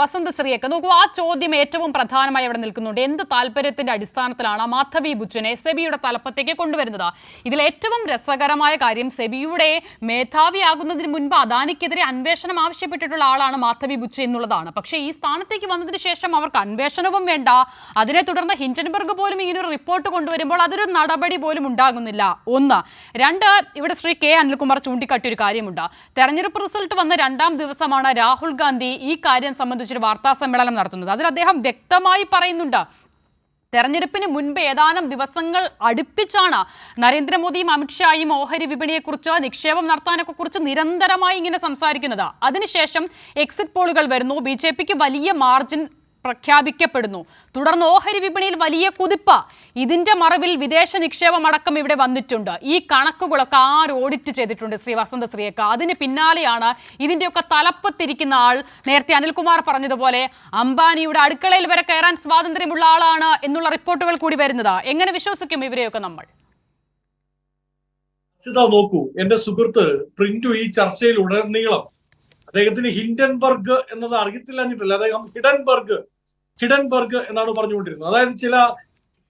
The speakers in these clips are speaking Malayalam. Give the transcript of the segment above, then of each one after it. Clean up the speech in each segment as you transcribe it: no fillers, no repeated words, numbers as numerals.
വസന്ത് ശ്രീയൊക്കെ നോക്കൂ, ആ ചോദ്യം ഏറ്റവും പ്രധാനമായി അവിടെ നിൽക്കുന്നുണ്ട്. എന്ത് താല്പര്യത്തിന്റെ അടിസ്ഥാനത്തിലാണ് മാധവി ബുച്ചനെ സെബിയുടെ തലപ്പത്തേക്ക് കൊണ്ടുവരുന്നത്? ഇതിൽ ഏറ്റവും രസകരമായ കാര്യം, സെബിയുടെ മേധാവിയാകുന്നതിന് മുൻപ് അദാനിക്കെതിരെ അന്വേഷണം ആവശ്യപ്പെട്ടിട്ടുള്ള ആളാണ് മാധവി ബുച്ച എന്നുള്ളതാണ്. പക്ഷേ ഈ സ്ഥാനത്തേക്ക് വന്നതിന് ശേഷം അവർക്ക് അന്വേഷണവും വേണ്ട. അതിനെ തുടർന്ന് ഹിൻഡൻബർഗ് പോലും ഇങ്ങനൊരു റിപ്പോർട്ട് കൊണ്ടുവരുമ്പോൾ അതൊരു നടപടി പോലും ഉണ്ടാകുന്നില്ല. ഒന്ന്. രണ്ട്, ഇവിടെ ശ്രീ കെ അനിൽകുമാർ ചൂണ്ടിക്കാട്ടിയൊരു കാര്യമുണ്ട്. തെരഞ്ഞെടുപ്പ് റിസൾട്ട് വന്ന 2ാം ദിവസമാണ് രാഹുൽ ഗാന്ധി ഈ കാര്യം സംബന്ധിച്ചൊരു വാർത്താ സമ്മേളനം നടത്തുന്നത്. അതിൽ അദ്ദേഹം വ്യക്തമായി പറയുന്നുണ്ട്, തെരഞ്ഞെടുപ്പിന് മുൻപ് ഏതാനും ദിവസങ്ങൾ അടുപ്പിച്ചാണ് നരേന്ദ്രമോദിയും അമിത്ഷായും ഓഹരി വിപണിയെക്കുറിച്ച്, നിക്ഷേപം നടത്താനൊക്കെ കുറിച്ച് നിരന്തരമായി ഇങ്ങനെ സംസാരിക്കുന്നത്. അതിനുശേഷം എക്സിറ്റ് പോളുകൾ വരുന്നു, BJPക്ക് വലിയ മാർജിൻ പ്രഖ്യാപിക്കപ്പെടുന്നു, തുടർന്ന് ഓഹരി വിപണിയിൽ വലിയ കുതിപ്പ്. ഇതിന്റെ മറവിൽ വിദേശ നിക്ഷേപം അടക്കം ഇവിടെ വന്നിട്ടുണ്ട്. ഈ കണക്കുകളൊക്കെ ആര് ഓഡിറ്റ് ചെയ്തിട്ടുണ്ട്? ശ്രീ വസന്ത ശ്രീയേക്ക. അതിന് പിന്നാലെയാണ് ഇതിന്റെയൊക്കെ തലപ്പത്തിരിക്കുന്ന ആൾ, നേരത്തെ അനിൽകുമാർ പറഞ്ഞതുപോലെ അംബാനിയുടെ അടുക്കളയിൽ വരെ കയറാൻ സ്വാതന്ത്ര്യമുള്ള ആളാണ് എന്നുള്ള റിപ്പോർട്ടുകൾ കൂടി വരുന്നത്. എങ്ങനെ വിശ്വസിക്കും ഇവരെയൊക്കെ നമ്മൾ? നോക്കൂ, എന്റെ സുഹൃത്ത് പ്രിന്റു ഈ ചർച്ചയിൽ ഉടനീളം അദ്ദേഹത്തിന് ഹിൻഡൻബർഗ് എന്നത് അറിയത്തില്ല, അദ്ദേഹം ഹിഡൻബർഗ് എന്നാണ് പറഞ്ഞുകൊണ്ടിരുന്നത്. അതായത് ചില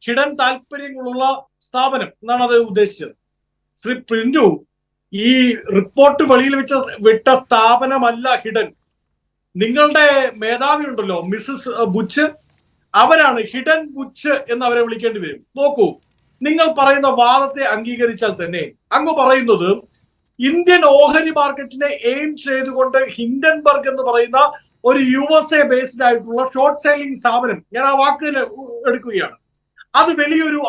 ഹിഡൻ താല്പര്യങ്ങളുള്ള സ്ഥാപനം എന്നാണ് അദ്ദേഹം ഉദ്ദേശിച്ചത്. ശ്രീ പ്രിന്റു, ഈ റിപ്പോർട്ട് വെളിയിൽ വിട്ട സ്ഥാപനമല്ല ഹിഡൻ. നിങ്ങളുടെ മേധാവി ഉണ്ടല്ലോ മിസസ് ബുച്ച്, അവരാണ് ഹിഡൻ ബുച്ച് എന്ന് അവരെ വിളിക്കേണ്ടി വരും. നോക്കൂ, നിങ്ങൾ പറയുന്ന വാദത്തെ അംഗീകരിച്ചാൽ തന്നെ അങ്ങ് പറയുന്നത് ഇന്ത്യൻ ഓഹരി മാർക്കറ്റിനെ എയിം ചെയ്തുകൊണ്ട് ഹിൻഡൻബർഗ് എന്ന് പറയുന്ന ഒരു USA ബേസ്ഡ് ആയിട്ടുള്ള ഷോർട്ട് സെല്ലിംഗ് സ്ഥാപനം, ഞാൻ ആ വാക്കിന് എടുക്കുകയാണ്, അത് വലിയൊരു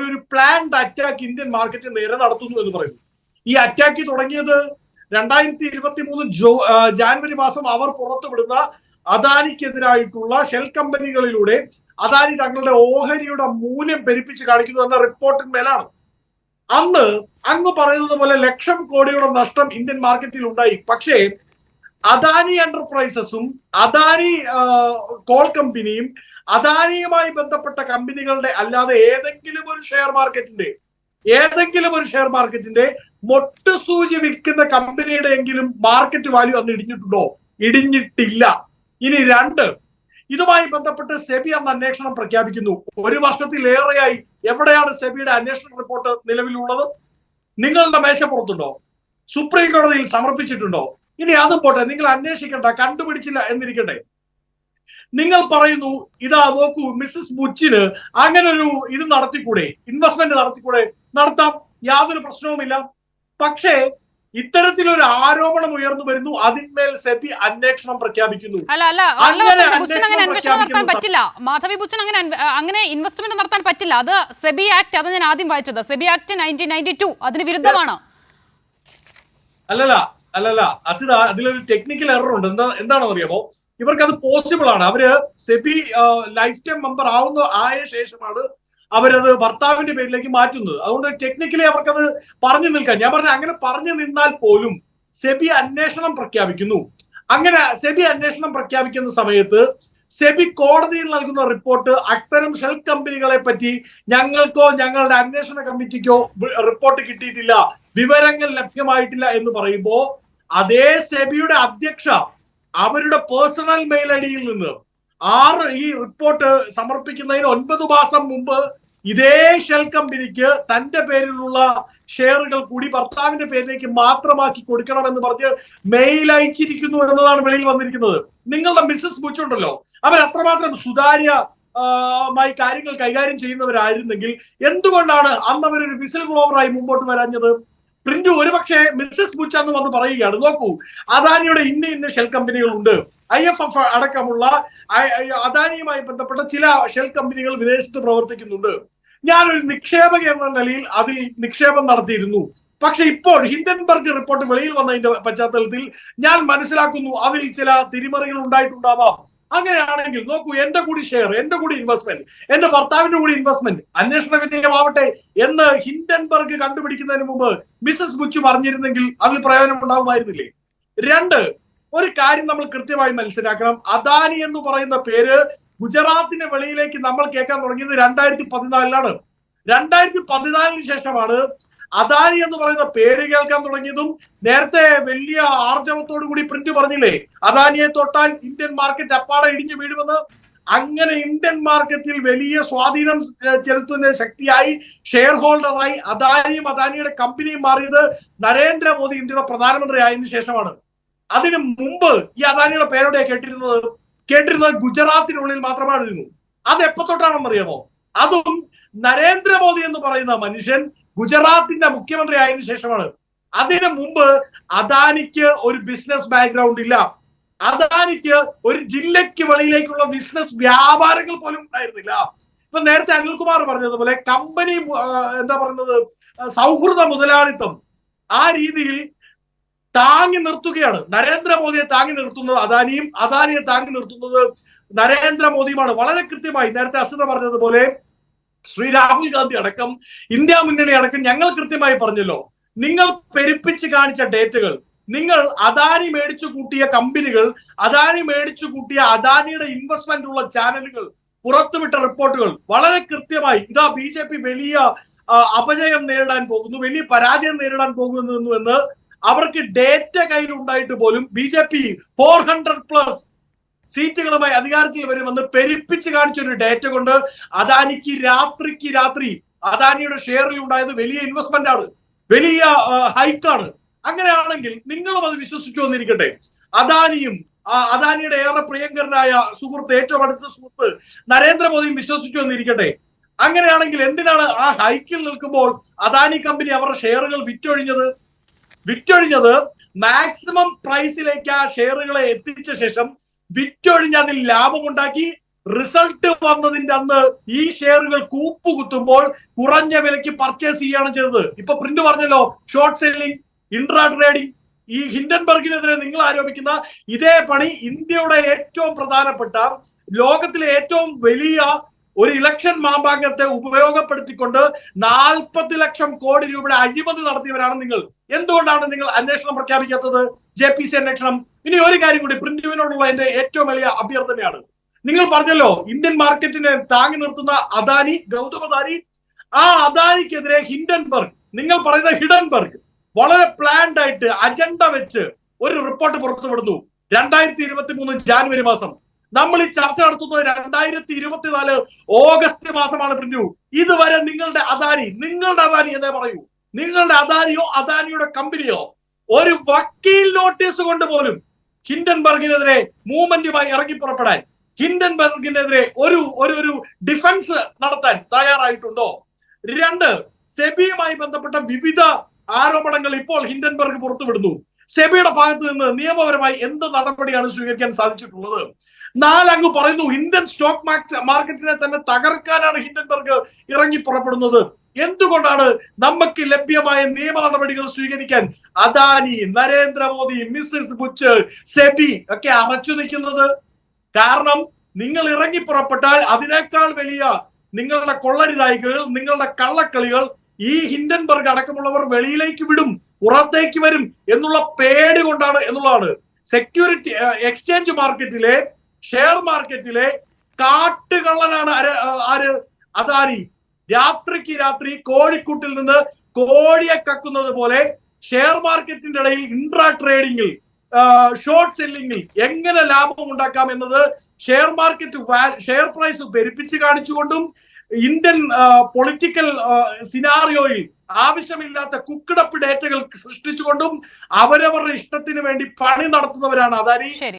ഒരു പ്ലാൻഡ് അറ്റാക്ക് ഇന്ത്യൻ മാർക്കറ്റിന് നേരെ നടത്തുന്നു എന്ന് പറയുന്നു. ഈ അറ്റാക്ക് തുടങ്ങിയത് 2023 ജാനുവരി മാസം അവർ പുറത്തുവിടുന്ന അദാനിക്കെതിരായിട്ടുള്ള ഷെൽ കമ്പനികളിലൂടെ അദാനി തങ്ങളുടെ ഓഹരിയുടെ മൂല്യം പെരുപ്പിച്ച് കാണിക്കുന്നു എന്ന റിപ്പോർട്ടിന്മേലാണ്. അന്ന് അങ്ങ് പറയുന്നത് പോലെ ലക്ഷം കോടിയുടെ നഷ്ടം ഇന്ത്യൻ മാർക്കറ്റിൽ ഉണ്ടായി. പക്ഷേ അദാനി എന്റർപ്രൈസസും അദാനി കോൾ കമ്പനിയും അദാനിയുമായി ബന്ധപ്പെട്ട കമ്പനികളുടെ അല്ലാതെ ഏതെങ്കിലും ഒരു ഷെയർ മാർക്കറ്റിന്റെ മൊട്ടുസൂചി വിൽക്കുന്ന കമ്പനിയുടെ എങ്കിലും മാർക്കറ്റ് വാല്യൂ അന്ന് ഇടിഞ്ഞിട്ടുണ്ടോ? ഇടിഞ്ഞിട്ടില്ല. ഇനി രണ്ട്, ഇതുമായി ബന്ധപ്പെട്ട് സെബി അന്ന് അന്വേഷണം പ്രഖ്യാപിക്കുന്നു. 1 വർഷത്തിലേറെയായി എവിടെയാണ് സെബിയുടെ അന്വേഷണ റിപ്പോർട്ട് നിലവിലുള്ളത്? നിങ്ങളുടെ മേശപ്പുറത്തുണ്ടോ? സുപ്രീം കോടതിയിൽ സമർപ്പിച്ചിട്ടുണ്ടോ? ഇനി അതും പോട്ടെ, നിങ്ങൾ അന്വേഷിക്കണ്ട, കണ്ടുപിടിച്ചില്ല എന്നിരിക്കട്ടെ. നിങ്ങൾ പറയുന്നു, ഇതാ നോക്കൂ, മിസസ് ബുച്ചിന് അങ്ങനെ ഒരു ഇത് നടത്തിക്കൂടെ, ഇൻവെസ്റ്റ്മെന്റ് നടത്തിക്കൂടെ? നടത്താം, യാതൊരു പ്രശ്നവുമില്ല. പക്ഷേ ഇത്തരത്തിലൊരു ആരോപണം ഉയർന്നു വരുന്നു, അതിന്മേൽ സെബി അന്വേഷണം പ്രഖ്യാപിക്കുന്നു. മാധവി ബുച്ചൻ അങ്ങനെ ഇൻവെസ്റ്റ്മെന്റ് നടത്താൻ പറ്റില്ല. അത് സെബി ആക്ട്, അത് ഞാൻ ആദ്യം വായിച്ചത്, സെബി ആക്ട് 1992 അതിന് വിരുദ്ധമാണ്. അല്ലല്ല അസിത, അതിലൊരു ടെക്നിക്കൽ എറർ ഉണ്ട്. എന്താണെന്ന് അറിയാമോ? ഇവർക്ക് അത് പോസിബിൾ ആണ്. അവര് സെബി ലൈഫ് ടൈം മെമ്പർ ആയ ശേഷമാണ് അവരത് ഭർത്താവിന്റെ പേരിലേക്ക് മാറ്റുന്നത്. അതുകൊണ്ട് ടെക്നിക്കലി അവർക്കത് പറഞ്ഞു നിൽക്കാൻ, ഞാൻ പറഞ്ഞ അങ്ങനെ പറഞ്ഞു നിന്നാൽ പോലും സെബി അന്വേഷണം പ്രഖ്യാപിക്കുന്നു. അങ്ങനെ സെബി അന്വേഷണം പ്രഖ്യാപിക്കുന്ന സമയത്ത് സെബി കോടതിയിൽ നൽകുന്ന റിപ്പോർട്ട്, അത്തരം ഷെൽ കമ്പനികളെ പറ്റി ഞങ്ങൾക്കോ ഞങ്ങളുടെ അന്വേഷണ കമ്മിറ്റിക്കോ റിപ്പോർട്ട് കിട്ടിയിട്ടില്ല, വിവരങ്ങൾ ലഭ്യമായിട്ടില്ല എന്ന് പറയുമ്പോ അതേ സെബിയുടെ അധ്യക്ഷ അവരുടെ പേഴ്സണൽ മെയിൽ ഐഡിയിൽ നിന്ന് ഈ റിപ്പോർട്ട് സമർപ്പിക്കുന്നതിന് 9 മാസം മുമ്പ് ഇതേ ഷെൽ കമ്പനിക്ക് തന്റെ പേരിലുള്ള ഷെയറുകൾ കൂടി ഭർത്താവിന്റെ പേരിലേക്ക് മാത്രമാക്കി കൊടുക്കണമെന്ന് പറഞ്ഞ് മെയിൽ അയച്ചിരിക്കുന്നു എന്നതാണ് വെളിയിൽ വന്നിരിക്കുന്നത്. നിങ്ങളുടെ മിസസ് ബുച്ച് ഉണ്ടല്ലോ, അവർ അത്രമാത്രം സുതാര്യമായി കാര്യങ്ങൾ കൈകാര്യം ചെയ്യുന്നവരായിരുന്നെങ്കിൽ എന്തുകൊണ്ടാണ് അന്ന് അവരൊരു വിസിൽ ബ്ലോവറായി മുമ്പോട്ട് വരാഞ്ഞത്? പ്രിന്റു, ഒരുപക്ഷെ മിസസ് ബുച്ച് അന്ന് വന്ന് പറയുകയാണ്, നോക്കൂ, അദാനിയുടെ ഇന്ന ഷെൽ കമ്പനികളുണ്ട്, IFF അടക്കമുള്ള അദാനിയുമായി ബന്ധപ്പെട്ട ചില ഷെൽ കമ്പനികൾ വിദേശത്ത് പ്രവർത്തിക്കുന്നുണ്ട്, ഞാനൊരു നിക്ഷേപക എന്ന നിലയിൽ അതിൽ നിക്ഷേപം നടത്തിയിരുന്നു. പക്ഷെ ഇപ്പോൾ ഹിൻഡൻബർഗ് റിപ്പോർട്ട് വെളിയിൽ വന്നതിന്റെ പശ്ചാത്തലത്തിൽ ഞാൻ മനസ്സിലാക്കുന്നു അതിൽ ചില തിരിമറികൾ ഉണ്ടായിട്ടുണ്ടാവാം. അങ്ങനെയാണെങ്കിൽ നോക്കൂ, എന്റെ കൂടി ഷെയർ, എന്റെ കൂടി ഇൻവെസ്റ്റ്മെന്റ്, എന്റെ ഭർത്താവിന്റെ കൂടി ഇൻവെസ്റ്റ്മെന്റ് അന്വേഷണ വിധേയമാവട്ടെ എന്ന് ഹിൻഡൻബർഗ് കണ്ടുപിടിക്കുന്നതിന് മുമ്പ് മിസസ് ബുച്ച് പറഞ്ഞിരുന്നെങ്കിൽ അതിൽ പ്രയോജനം ഉണ്ടാകുമായിരുന്നില്ലേ? രണ്ട്, ഒരു കാര്യം നമ്മൾ കൃത്യമായി മനസ്സിലാക്കണം. അദാനി എന്ന് പറയുന്ന പേര് ഗുജറാത്തിന്റെ വെളിയിലേക്ക് നമ്മൾ കേൾക്കാൻ തുടങ്ങിയത് 2014 2014 ശേഷമാണ് അദാനി എന്ന് പറയുന്ന പേര് കേൾക്കാൻ തുടങ്ങിയതും നേരത്തെ വലിയ ആർജവത്തോടു കൂടി പ്രിന്റ് പറഞ്ഞില്ലേ, അദാനിയെ തൊട്ടാൽ ഇന്ത്യൻ മാർക്കറ്റ് അപ്പാടെ ഇടിഞ്ഞു വീഴുമെന്ന്. അങ്ങനെ ഇന്ത്യൻ മാർക്കറ്റിൽ വലിയ സ്വാധീനം ചെലുത്തുന്ന ശക്തിയായി, ഷെയർ ഹോൾഡറായി അദാനിയും അദാനിയുടെ കമ്പനിയും മാറിയത് നരേന്ദ്രമോദി ഇന്ത്യയുടെ പ്രധാനമന്ത്രി ആയതിനു ശേഷമാണ്. അതിനു മുമ്പ് ഈ അദാനിയുടെ പേരോടെ കേട്ടിരുന്നത് ഗുജറാത്തിനുള്ളിൽ മാത്രമായിരുന്നു. അത് എപ്പോ തൊട്ടാണെന്നറിയാമോ? അതും നരേന്ദ്രമോദി എന്ന് പറയുന്ന മനുഷ്യൻ ഗുജറാത്തിന്റെ മുഖ്യമന്ത്രി ആയതിനു ശേഷമാണ്. അതിനു മുമ്പ് അദാനിക്ക് ഒരു ബിസിനസ് ബാക്ക്ഗ്രൗണ്ട് ഇല്ല. അദാനിക്ക് ഒരു ജില്ലയ്ക്ക് വെളിയിലേക്കുള്ള ബിസിനസ് വ്യാപാരങ്ങൾ പോലും ഉണ്ടായിരുന്നില്ല. ഇപ്പൊ നേരത്തെ അനിൽകുമാർ പറഞ്ഞതുപോലെ കമ്പനി എന്താ പറയുന്നത്, സൗഹൃദ മുതലാളിത്തം ആ രീതിയിൽ താങ്ങി നിർത്തുകയാണ്. നരേന്ദ്രമോദിയെ താങ്ങി നിർത്തുന്നത് അദാനിയും, അദാനിയെ താങ്ങി നിർത്തുന്നത് നരേന്ദ്രമോദിയുമാണ്. വളരെ കൃത്യമായി നേരത്തെ അസിത പറഞ്ഞതുപോലെ ശ്രീ രാഹുൽ ഗാന്ധി അടക്കം ഇന്ത്യ മുന്നണി അടക്കം ഞങ്ങൾ കൃത്യമായി പറഞ്ഞല്ലോ, നിങ്ങൾ പെരുപ്പിച്ച് കാണിച്ച ഡേറ്റകൾ, നിങ്ങൾ അദാനി മേടിച്ചു കൂട്ടിയ കമ്പനികൾ, അദാനി മേടിച്ചു കൂട്ടിയ അദാനിയുടെ ഇൻവെസ്റ്റ്മെന്റ് ഉള്ള ചാനലുകൾ പുറത്തുവിട്ട റിപ്പോർട്ടുകൾ വളരെ കൃത്യമായി ഇതാ BJP വലിയ അപജയം നേരിടാൻ പോകുന്നു, വലിയ പരാജയം നേരിടാൻ പോകുന്നു എന്ന് അവർക്ക് ഡേറ്റ കയ്യിൽ ഉണ്ടായിട്ട് പോലും BJP 400+ സീറ്റുകളുമായി അധികാരത്തിൽ വരുമെന്ന് പെരുപ്പിച്ച് കാണിച്ചൊരു ഡേറ്റ കൊണ്ട് അദാനിക്ക് രാത്രിക്ക് രാത്രി അദാനിയുടെ ഷെയറിൽ ഉണ്ടായത് വലിയ ഇൻവെസ്റ്റ്മെന്റ് ആണ്, വലിയ ഹൈക്കാണ്. അങ്ങനെയാണെങ്കിൽ നിങ്ങളും അത് വിശ്വസിച്ചു വന്നിരിക്കട്ടെ. അദാനിയും അദാനിയുടെ ഏറെ പ്രിയങ്കരനായ സുഹൃത്ത്, ഏറ്റവും അടുത്ത സുഹൃത്ത് നരേന്ദ്രമോദിയും വിശ്വസിച്ചു വന്നിരിക്കട്ടെ. അങ്ങനെയാണെങ്കിൽ എന്തിനാണ് ആ ഹൈക്കിൽ നിൽക്കുമ്പോൾ അദാനി കമ്പനി അവരുടെ ഷെയറുകൾ വിറ്റൊഴിഞ്ഞത് മാക്സിമം പ്രൈസിലേക്ക് ആ ഷെയറുകളെ എത്തിച്ച ശേഷം വിറ്റൊഴിഞ്ഞ് അതിൽ ലാഭമുണ്ടാക്കി റിസൾട്ട് വന്നതിന്റെ അന്ന് ഈ ഷെയറുകൾ കൂപ്പുകുത്തുമ്പോൾ കുറഞ്ഞ വിലയ്ക്ക് പർച്ചേസ് ചെയ്യുകയാണ് ചെയ്തത്. ഇപ്പൊ പ്രിന്റ് പറഞ്ഞല്ലോ, ഷോർട്ട് സെല്ലിംഗ്, ഇൻട്രാ ട്രേഡിംഗ്. ഈ ഹിൻഡൻബർഗിനെതിരെ നിങ്ങൾ ആരോപിക്കുന്ന ഇതേ പണി ഇന്ത്യയുടെ ഏറ്റവും പ്രധാനപ്പെട്ട, ലോകത്തിലെ ഏറ്റവും വലിയ ഒരു ഇലക്ഷൻ മാമ്പാങ്കത്തെ ഉപയോഗപ്പെടുത്തിക്കൊണ്ട് 40 ലക്ഷം കോടി രൂപയുടെ അഴിമതി നടത്തിയവരാണ് നിങ്ങൾ. എന്തുകൊണ്ടാണ് നിങ്ങൾ അന്വേഷണം പ്രഖ്യാപിക്കാത്തത്? JPC അന്വേഷണം. ഇനി ഒരു കാര്യം കൂടി, പ്രിന്റുവിനോടുള്ള എന്റെ ഏറ്റവും വലിയ അഭ്യർത്ഥനയാണ്. നിങ്ങൾ പറഞ്ഞല്ലോ ഇന്ത്യൻ മാർക്കറ്റിനെ താങ്ങി നിർത്തുന്ന അദാനി, ഗൗതം അദാനി, ആ അദാനിക്കെതിരെ ഹിൻഡൻബർഗ്, നിങ്ങൾ പറയുന്ന ഹിഡൻബർഗ് വളരെ പ്ലാൻഡ് ആയിട്ട് അജണ്ട വെച്ച് ഒരു റിപ്പോർട്ട് പുറത്തുവിടുന്നു 2023 ജാനുവരി മാസം. നമ്മൾ ഈ ചർച്ച നടത്തുന്നത് 2024 ഓഗസ്റ്റ് മാസമാണ്. പ്രിന്റു, ഇതുവരെ നിങ്ങളുടെ അദാനി എന്നേ പറയൂ, നിങ്ങളുടെ അദാനിയോ അദാനിയുടെ കമ്പനിയോ ഒരു വക്കീൽ നോട്ടീസ് കൊണ്ട് പോലും ഹിൻഡൻബർഗിനെതിരെ മൂവ്മെന്റുമായി ഇറങ്ങി പുറപ്പെടാൻ, ഹിൻഡൻബർഗിനെതിരെ ഒരു ഡിഫൻസ് നടത്താൻ തയ്യാറായിട്ടുണ്ടോ? 2, സെബിയുമായി ബന്ധപ്പെട്ട വിവിധ ആരോപണങ്ങൾ ഇപ്പോൾ ഹിൻഡൻബർഗ് പുറത്തുവിടുന്നു. സെബിയുടെ ഭാഗത്ത് നിന്ന് നിയമപരമായി എന്ത് നടപടിയാണ് സ്വീകരിക്കാൻ സാധിച്ചിട്ടുള്ളത്? 4, അങ്ങ് പറയുന്നു ഇന്ത്യൻ സ്റ്റോക്ക് മാർക്കറ്റിനെ തന്നെ തകർക്കാനാണ് ഹിൻഡൻബർഗ് ഇറങ്ങി പുറപ്പെടുന്നത്. എന്തുകൊണ്ടാണ് നമുക്ക് ലഭ്യമായ നിയമ നടപടികൾ സ്വീകരിക്കാൻ അദാനി, നരേന്ദ്രമോദി, മിസ്സിസ് ബുച്ച്, സെബി ഒക്കെ അറച്ചു നിൽക്കുന്നത്? കാരണം നിങ്ങൾ ഇറങ്ങി പുറപ്പെട്ടാൽ അതിനേക്കാൾ വലിയ നിങ്ങളുടെ കൊള്ളരുതായികൾ, നിങ്ങളുടെ കള്ളക്കളികൾ ഈ ഹിൻഡൻബർഗ് അടക്കമുള്ളവർ വെളിയിലേക്ക് വിടും, പുറത്തേക്ക് വരും എന്നുള്ള പേടി കൊണ്ടാണ് എന്നുള്ളതാണ്. സെക്യൂരിറ്റി എക്സ്ചേഞ്ച് മാർക്കറ്റിലെ, ഷെയർ മാർക്കറ്റിലെ കാട്ടുകള്ളനാണ് അദാനി. രാത്രിക്ക് രാത്രി കോഴിക്കൂട്ടിൽ നിന്ന് കോഴിയെ കക്കുന്നത് പോലെ ഷെയർ മാർക്കറ്റിന്റെ ഇടയിൽ ഇൻട്രാ ട്രേഡിംഗിൽ, ഷോർട്ട് സെല്ലിംഗിൽ എങ്ങനെ ലാഭം ഉണ്ടാക്കാം എന്നത് ഷെയർ പ്രൈസ് പെരുപ്പിച്ച് കാണിച്ചുകൊണ്ടും ഇന്ത്യൻ പൊളിറ്റിക്കൽ സിനാറിയോയിൽ ആവശ്യമില്ലാത്ത കുക്കിടപ്പ് ഡേറ്റകൾ സൃഷ്ടിച്ചുകൊണ്ടും അവരവരുടെ ഇഷ്ടത്തിന് വേണ്ടി പണി നടത്തുന്നവരാണ് അദാനി.